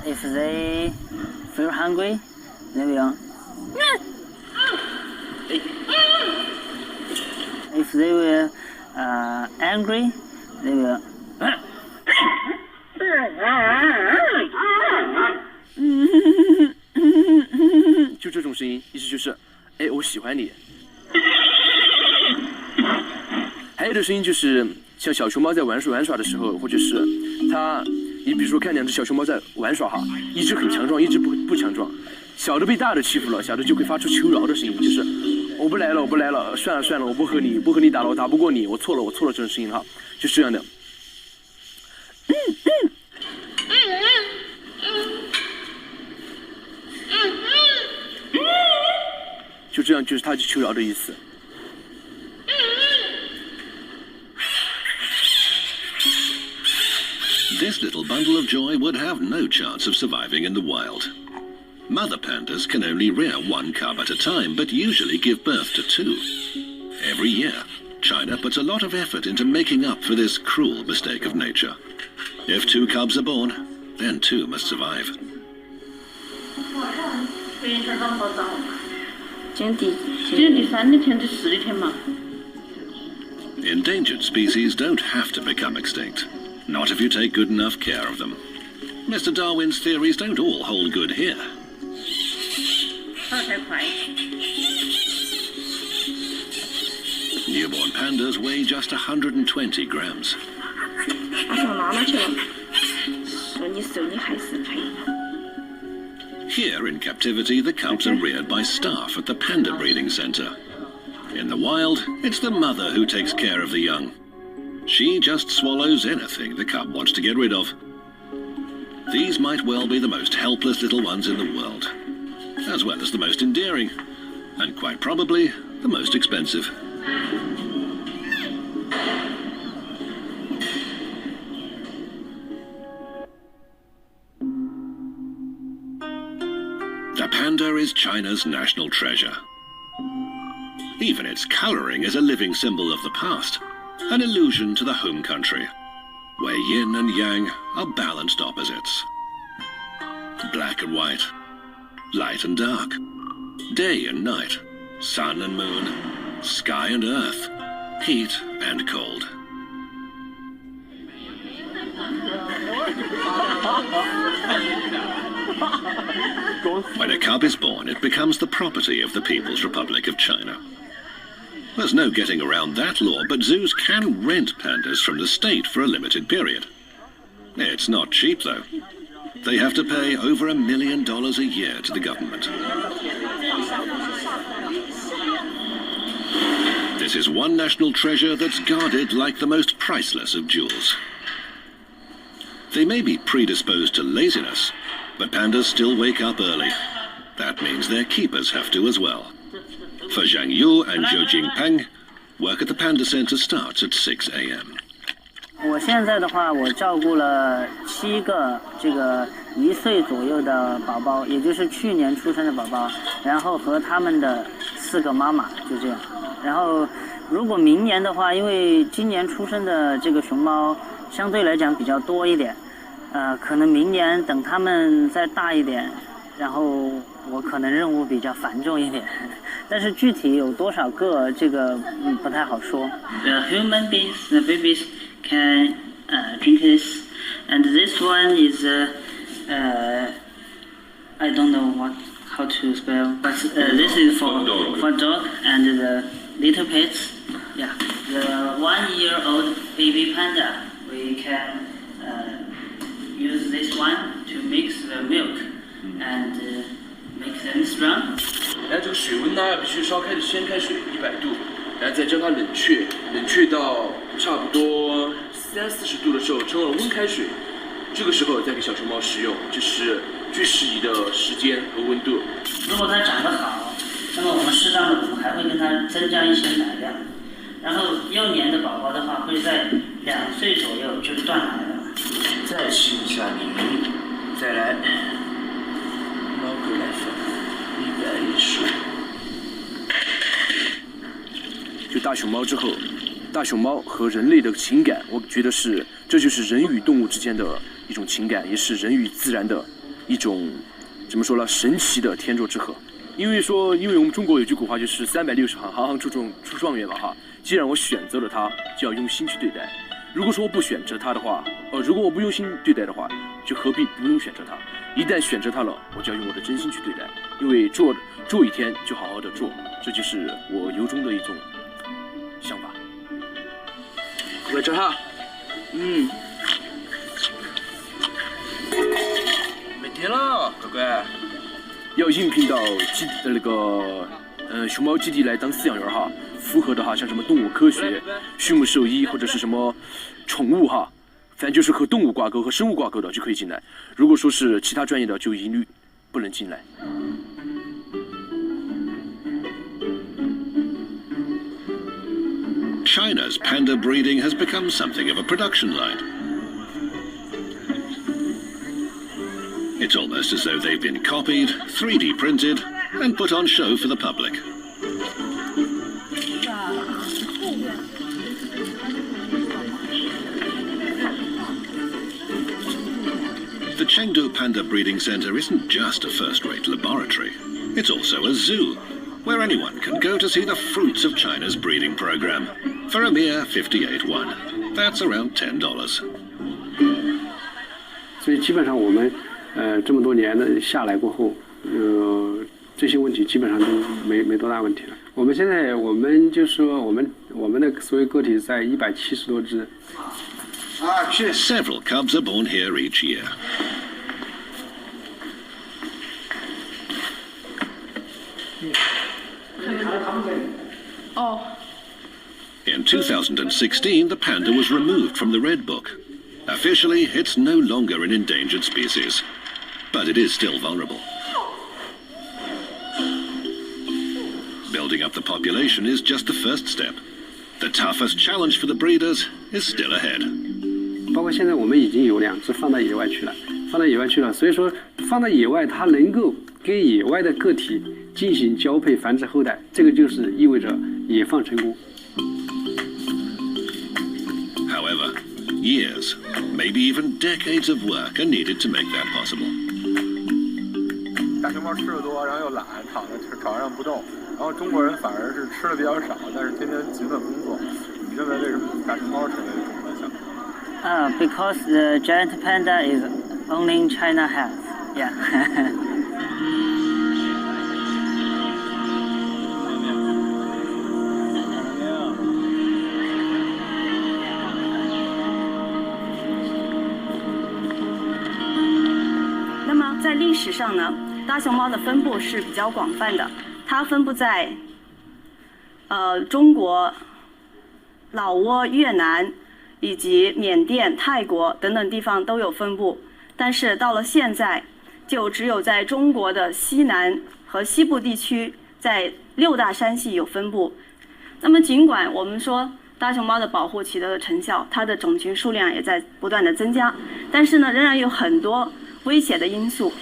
If they feel hungry, they will. If they were angry, they will. 就这种声音，意思就是，哎，我喜欢你。还有的声音就是像小熊猫在玩耍的时候，或者是它，你比如说看两只小熊猫在玩耍哈，一只很强壮，一只不强壮，小的被大的欺负了，小的就会发出求饶的声音，就是我不来了，算了，我不和你打了，我打不过你，我错了这种声音哈，就是这样的。就这样，就是他求饶的意思。This little bundle of joy would have no chance of surviving in the wild. Mother pandas can only rear one cub at a time, but usually give birth to two. Every year, China puts a lot of effort into making up for this cruel mistake of nature. If two cubs are born, then two must survive. 今天第3天、第4天嘛。 Endangered species don't have to become extinct. Not if you take good enough care of them. Mr. Darwin's theories don't all hold good here. 跑太快。 Newborn pandas weigh just 120 grams. 他上妈妈去了，说你瘦你还是肥。 Here in captivity, the cubs are reared by staff at the Panda breeding centre. In the wild, it's the mother who takes care of the young. She just swallows anything the cub wants to get rid of. These might well be the most helpless little ones in the world, as well as the most endearing, and quite probably the most expensive. The panda is China's national treasure. Even its colouring is a living symbol of the past, an allusion to the home country, where yin and yang are balanced opposites. Black and white, light and dark, day and night, sun and moon, sky and earth, heat and cold. When a cub is born, it becomes the property of the People's Republic of China. There's no getting around that law, but zoos can rent pandas from the state for a limited period. It's not cheap, though. They have to pay over $1 million a year to the government. This is one national treasure that's guarded like the most priceless of jewels. They may be predisposed to laziness, but pandas still wake up early. That means their keepers have to as well. For Zhang Yu and Zhou Jingpeng, work at the Panda Centre starts at 6 a.m. 我现在的话，我照顾了7个这个1岁左右的宝宝，也就是去年出生的宝宝，然后和他们的4个妈妈，就这样。然后如果明年的话，因为今年出生的这个熊猫相对来讲比较多一点，可能明年等他们再大一点，然后我可能任务比较繁重一点。但是具体有多少个，这个不太好说。The human beings, the babies can drink this, and this one is I don't know how to spell, but this is for dog and the little pets. Yeah, the 1-year-old baby panda, we can use this one to mix the milk and make them strong. 然后这个水温呢，必须先开水100度，然后再将它冷却到差不多30-40度的时候，蒸了温开水，这个时候再给小熊猫食用，这是最适宜的时间和温度。如果它长得好，那么我们适当的我们还会跟它增加一些奶量。然后幼年的宝宝的话，会在2岁左右就断奶了。再亲一下你，再来，猫狗来粉，110。就大熊猫之后，大熊猫和人类的情感，我觉得这就是人与动物之间的一种情感，也是人与自然的一种怎么说呢，神奇的天作之合。因为我们中国有句古话就是360行，行行出状元嘛哈。既然我选择了它，就要用心去对待。如果说我不选择它的话，如果我不用心对待的话，就何必不用选择它？一旦选择它了，我就要用我的真心去对待。因为做一天就好好的做，这就是我由衷的一种想法。喂，这哈，没电了，乖乖。要应聘到熊猫基地来当饲养员哈，符合的哈，像什么动物科学、畜牧兽医或者是什么宠物哈，反正就是和动物挂钩和生物挂钩的就可以进来。如果说是其他专业的，就一律不能进来。China's panda breeding has become something of a production line. It's almost as though they've been copied, 3D printed, and put on show for the public. The Chengdu Panda Breeding Centre isn't just a first-rate laboratory. It's also a zoo, where anyone can go to see the fruits of China's breeding program for a mere 58 won. That's around $10. 所以基本上我们这么多年的下来过后，这些问题基本上都没多大问题了。我们现在就是说我们的所有个体在170多只。Several cubs are born here each year. In 2016, the panda was removed from the Red Book. Officially, it's no longer an endangered species, but it is still vulnerable. Building up the population is just the first step. The toughest challenge for the breeders is still ahead. 包括现在我们已经有2只放到野外去了，所以说放到野外，它能够跟野外的个体进行交配繁殖后代，这个就是意味着野放成功。However, years, maybe even decades of work are needed to make that possible. 大熊猫吃的多，然后又懒，躺在床上不动，然后中国人反而是吃的比较少，但是天天勤奋工作。你认为为什么大熊猫成为中国的象征？Because the giant panda is only in China has. Yeah. 那么在历史上呢，大熊猫的分布是比较广泛的，它分布在中国、老挝、越南以及缅甸、泰国等等地方都有分布，但是到了现在，就只有在中国的西南和西部地区，在6大山系有分布。那么尽管我们说大熊猫的保护取得了成效，它的种群数量也在不断的增加，但是呢，仍然有很多威胁的因素。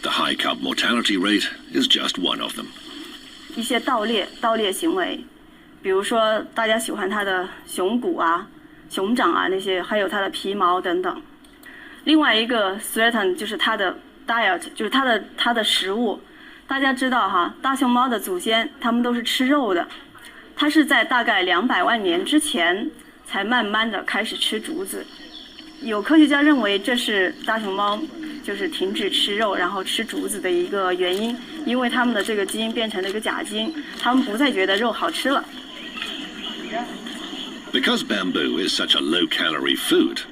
The high cub mortality rate is just one of them. 一些盗猎行为，比如说大家喜欢它的熊骨啊、熊掌啊那些，还有它的皮毛等等。另外一个 threat 就是它的 diet， 就是它的食物。大家知道哈，大熊猫的祖先它们都是吃肉的，它是在大概200万年之前才慢慢的开始吃竹子。有科学家认为这是大熊猫就是停止吃肉然后吃竹子的一个原因，因为它们的这个基因变成了一个假基因，它们不再觉得肉好吃了。Because bamboo is such a low-calorie food,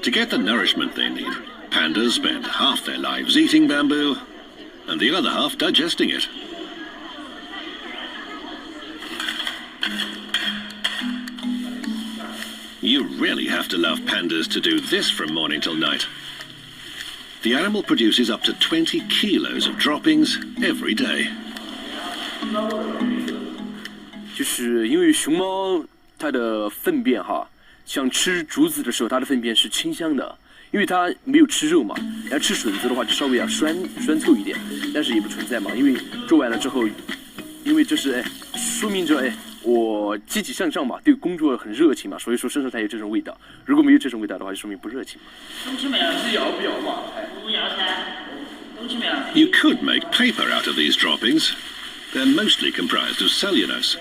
to get the nourishment they need, pandas spend half their lives eating bamboo and the other half digesting it. You really have to love pandas to do this from morning till night. The animal produces up to 20 kilos of droppings every day. 就是因为熊猫它的粪便哈，像吃竹子的时候，它的粪便是清香的，因为它没有吃肉嘛。然后吃笋子的话，就稍微要酸臭一点，但是也不存在嘛，因为做完了之后，因为这是说明着我积极向上嘛，对工作很热情嘛，所以说身上才有这种味道。如果没有这种味道的话，就说明不热情。You could make paper out of these droppings. They're mostly comprised of cellulose.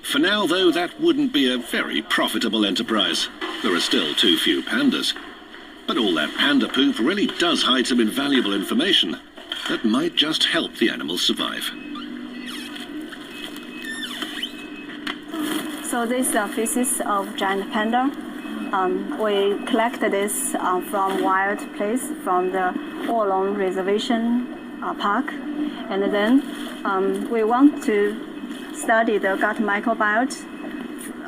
For now, though, that wouldn't be a very profitable enterprise. There are still too few pandas. But all that panda poop really does hide some invaluable information that might just help the animals survive. So this is the feces of giant panda. We collected this from wild place, from the Wolong Reservation Park. And then we want to study the gut microbiome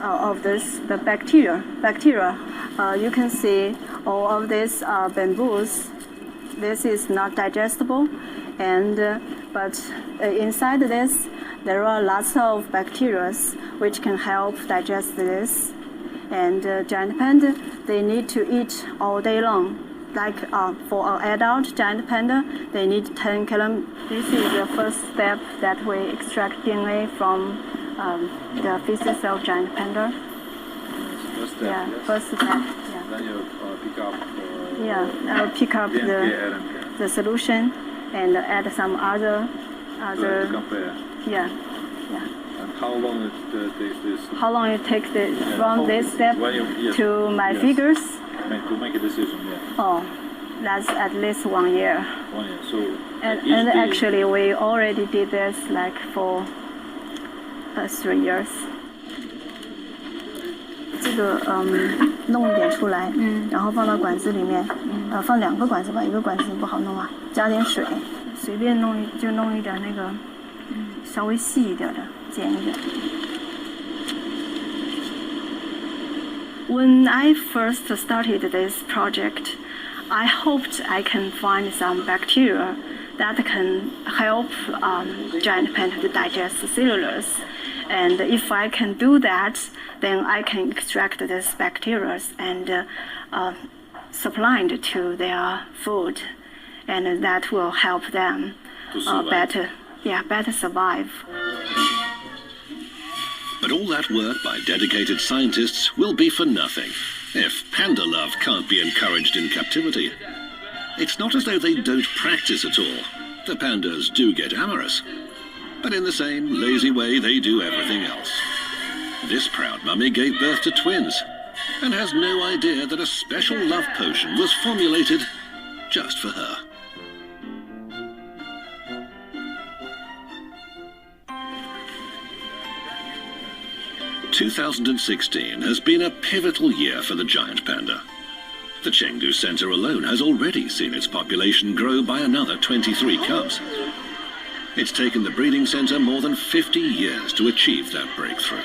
of the bacteria. You can see all of these bamboos. This is not digestible, but inside this there are lots of bacteria which can help digest this. And giant panda, they need to eat all day long. Like for an adult giant panda, they need 10 kilometers. This is the first step that we extract DNA from the feces of giant panda. First step, Yeah, yes. first step. Yeah. Then you pick up. Yeah, I'll pick up the solution and add some other. To compare. Yeah. And how long it takes this? How long it takes from this step yes, to my yes. figures? To make a decision, yeah. Oh, that's at least 1 year. 1 year. So And each day- actually, we already did this like for 3 years. 这个弄一点出来，然后放到管子里面，放2个管子吧，一个管子不好弄啊，加点水，随便弄一点那个，稍微细一点的，剪一点。When I first started this project, I hoped I can find some bacteria that can help giant panda to digest cellulose. And if I can do that, then I can extract these bacteria and supply it to their food. And that will help them better survive. But all that work by dedicated scientists will be for nothing if panda love can't be encouraged in captivity. It's not as though they don't practice at all. The pandas do get amorous. But in the same lazy way they do everything else. This proud mummy gave birth to twins and has no idea that a special love potion was formulated just for her. "2016 has been a pivotal year for the giant panda. The Chengdu Centre alone has already seen its population grow by another 23 cubs. It's taken the breeding centre more than 50 years to achieve that breakthrough."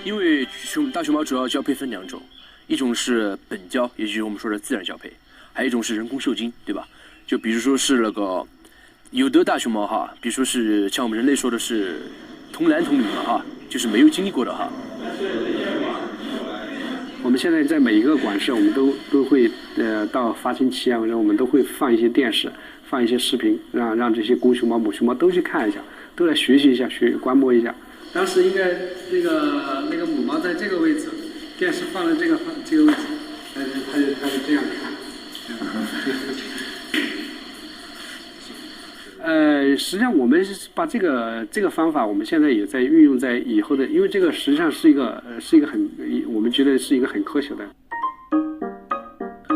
因为大熊猫主要交配分2种，一种是本交，也就是我们说的自然交配，还有一种是人工受精，对吧？就比如说是那个有的大熊猫哈，比如说是像我们人类说的是童男童女嘛哈，就是没有经历过的哈。我们现在在每一个馆舍，我们都会到发情期啊，或者我们都会放一些电视，放一些视频，让这些公熊猫、母熊猫都去看一下，都来学习一下，观摩一下。当时应该那个母猫在这个位置，电视放在这个位置，它就这样看。实际上我们是把这个方法，我们现在也在运用在以后的，因为这个实际上是一个很，我们觉得是一个很科学的。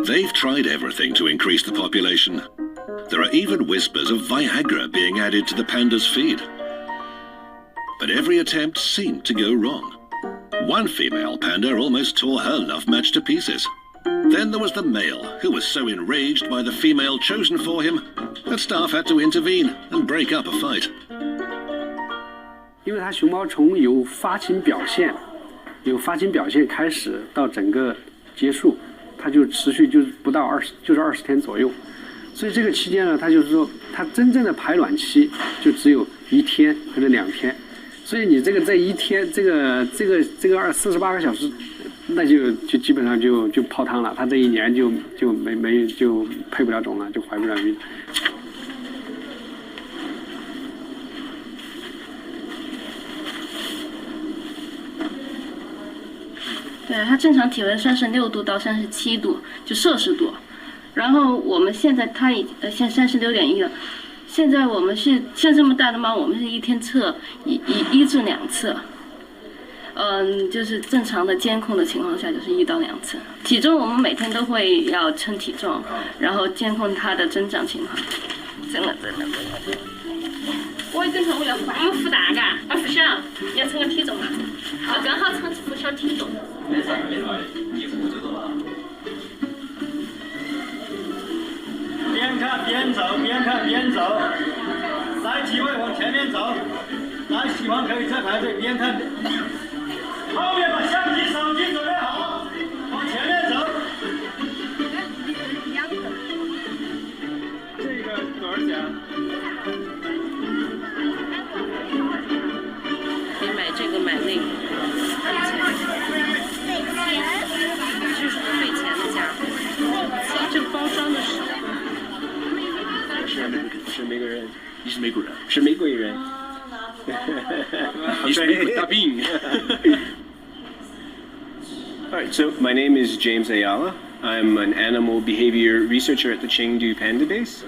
They've tried everything to increase the population. There are even whispers of Viagra being added to the panda's feed. But every attempt seemed to go wrong. One female panda almost tore her love match to pieces. Then there was the male, who was so enraged by the female chosen for him that staff had to intervene and break up a fight. 因为它熊猫从有发情表现开始到整个结束，它就持续就是不到20天左右，所以这个期间呢，它就是说它真正的排卵期就只有1天或者2天，所以你这个在1天这个48个小时，那就基本上就泡汤了，它这1年就配不了种了，就怀不了孕。对，它正常体温36度到37度，就摄氏度。然后我们现在它现在36.1了。现在我们是像这么大的猫，我们是一天测1至2次。就是正常的监控的情况下，就是1到2次。体重我们每天都会要称体重，然後監控它的增長情況。真的。我正常為了幫我孵大噶，孵小要稱個體重嘛，剛好稱孵小體重。邊看邊走，邊看邊走，來機會往前面走，來喜歡可以再排隊邊看。後面把相機、手機準備好，往前面走。这个多少钱？可以买这个买那个，就是费钱的价格。这个包装的少。是美国人，你是美国人，是美国人。你是美国大兵。All right, so my name is James Ayala. I'm an animal behavior researcher at the Chengdu Panda base.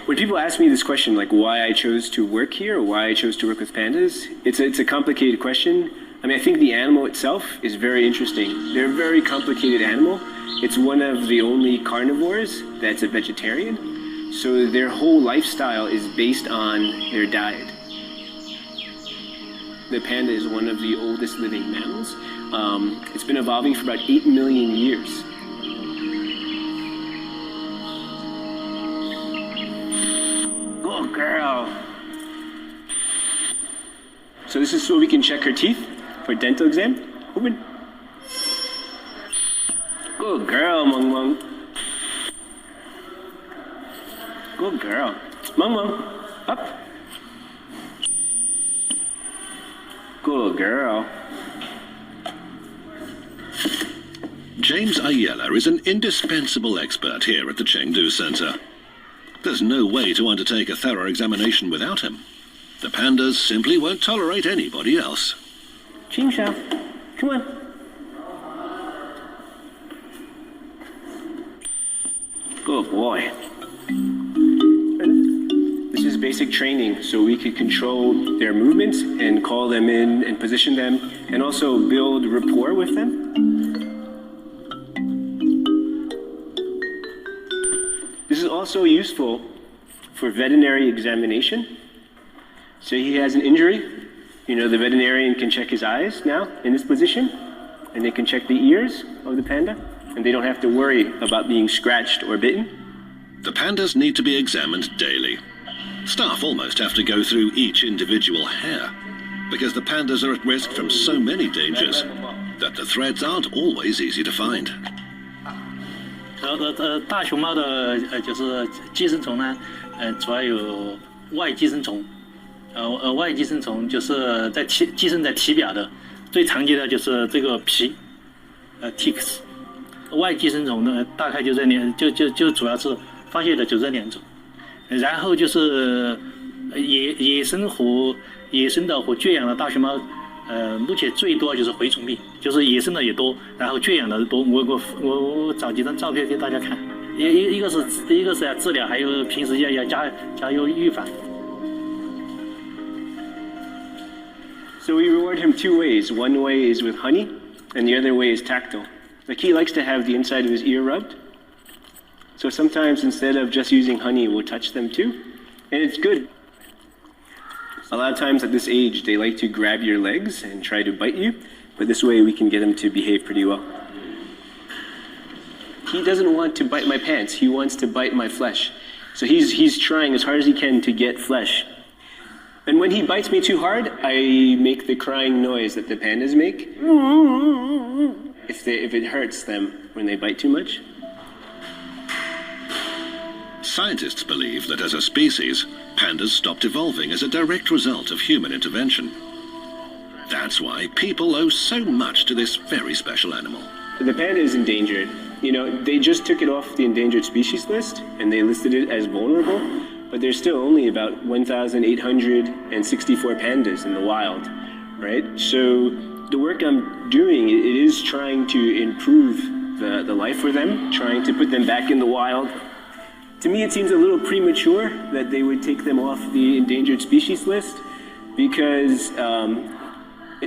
When people ask me this question, like why I chose to work here or why I chose to work with pandas, it's a complicated question. I mean, I think the animal itself is very interesting. They're a very complicated animal. It's one of the only carnivores that's a vegetarian. So their whole lifestyle is based on their diet. The panda is one of the oldest living mammals. It's been evolving for about 8 million years. Good girl. So this is so we can check her teeth for dental exam. Open. Good girl, Mung Mung. Good girl. Mung Mung, up. Good girl. James Ayala is an indispensable expert here at the Chengdu Centre. There's no way to undertake a thorough examination without him. The pandas simply won't tolerate anybody else. Chingsha, come on. Good boy. This is basic training, so we could control their movements and call them in and position them, and also build rapport with them. This is also useful for veterinary examination. So he has an injury, you know, the veterinarian can check his eyes now in this position, and they can check the ears of the panda, and they don't have to worry about being scratched or bitten. The pandas need to be examined daily. Staff almost have to go through each individual hair, because the pandas are at risk from so many dangers that the threads aren't always easy to find. 大熊猫的就是寄生虫呢，主要有外寄生虫，外寄生虫就是寄生在体表的，最常见的就是这个皮，ticks。外寄生虫呢，大概就这就主要是发现的就这2种，然后就是野生的和圈养的大熊猫。目前最多就是蛔虫病，就是野生的也多，然后圈养的多。我找几张照片给大家看，一个是要治疗，还有平时要加油预防。So we reward him 2 ways. One way is with honey, and the other way is tactile. Like he likes to have the inside of his ear rubbed. So sometimes instead of just using honey, we'll touch them too, and it's good. A lot of times at this age, they like to grab your legs and try to bite you, but this way we can get them to behave pretty well. He doesn't want to bite my pants, he wants to bite my flesh. So he's trying as hard as he can to get flesh. And when he bites me too hard, I make the crying noise that the pandas make. If it hurts them when they bite too much. Scientists believe that as a species, pandas stopped evolving as a direct result of human intervention. That's why people owe so much to this very special animal. The panda is endangered. You know, they just took it off the endangered species list and they listed it as vulnerable, but there's still only about 1,864 pandas in the wild, right? So the work I'm doing, it is trying to improve the life for them, trying to put them back in the wild. To me, it seems a little premature that they would take them off the endangered species list because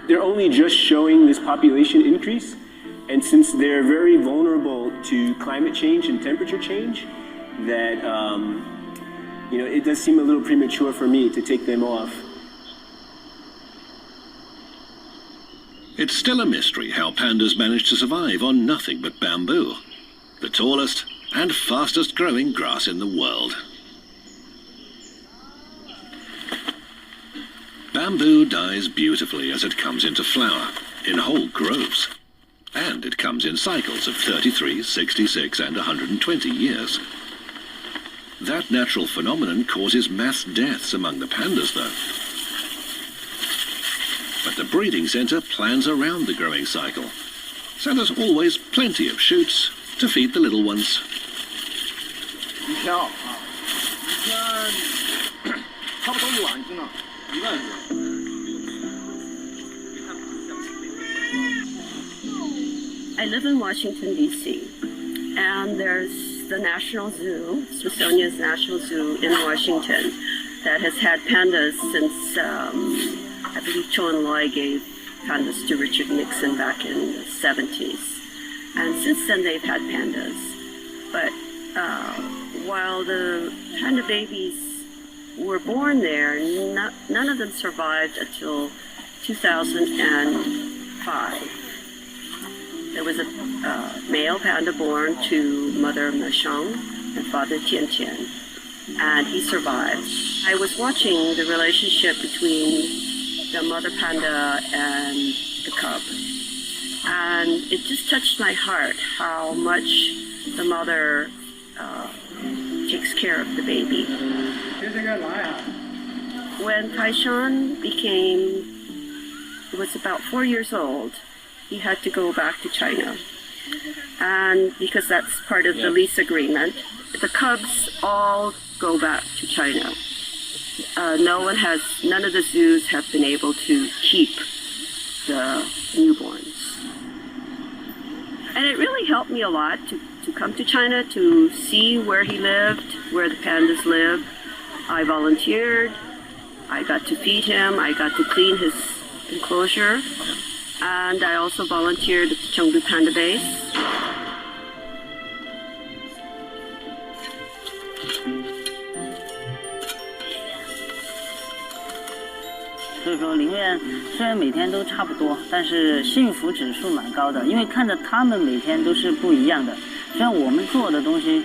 they're only just showing this population increase. And since they're very vulnerable to climate change and temperature change, that it does seem a little premature for me to take them off. It's still a mystery how pandas manage to survive on nothing but bamboo, the tallest and fastest growing grass in the world. Bamboo dies beautifully as it comes into flower, in whole groves. And it comes in cycles of 33, 66 and 120 years. That natural phenomenon causes mass deaths among the pandas, though. But the breeding centre plans around the growing cycle, so there's always plenty of shoots to feed the little ones. I live in Washington, D.C., and there's the National Zoo, Smithsonian's National Zoo in Washington, that has had pandas since, I believe Cho and Loy gave pandas to Richard Nixon back in the 70s. And since then, they've had pandas. But while the panda babies were born there, none of them survived until 2005. There was a male panda born to mother Meshong and father Tian Tian, and he survived. I was watching the relationship between the mother panda and the cub, and it just touched my heart how much the mother takes care of the baby. When Taishan was about 4 years old, he had to go back to China. And because that's part of the lease agreement, the cubs all go back to China. None of the zoos have been able to keep the newborns. And it really helped me a lot to come to China to see where he lived, where the pandas live. I volunteered, I got to feed him, I got to clean his enclosure. And I also volunteered at the Chengdu Panda base. 所以说，宁愿虽然每天都差不多，但是幸福指数蛮高的，因为看着他们每天都是不一样的。虽然我们做的东西，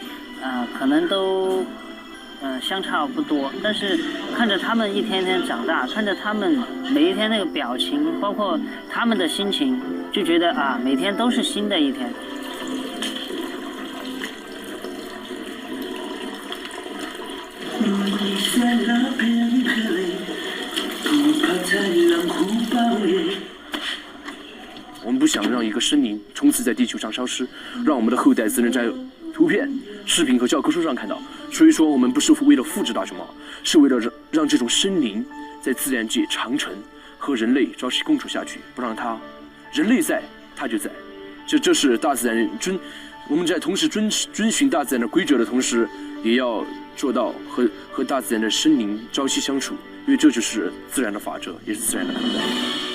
可能都相差不多，但是看着他们一天天长大，看着他们每一天那个表情，包括他们的心情，就觉得每天都是新的一天。我们不想让一个生灵从此在地球上消失，让我们的后代只能在图片、视频和教科书上看到。所以说，我们不是为了复制大熊猫，是为了让这种生灵在自然界长存，和人类朝夕共处下去，不让它，人类在，它就在。这是大自然我们在同时遵循大自然的规则的同时，也要做到和大自然的生灵朝夕相处，因为这就是自然的法则，也是自然的口袋。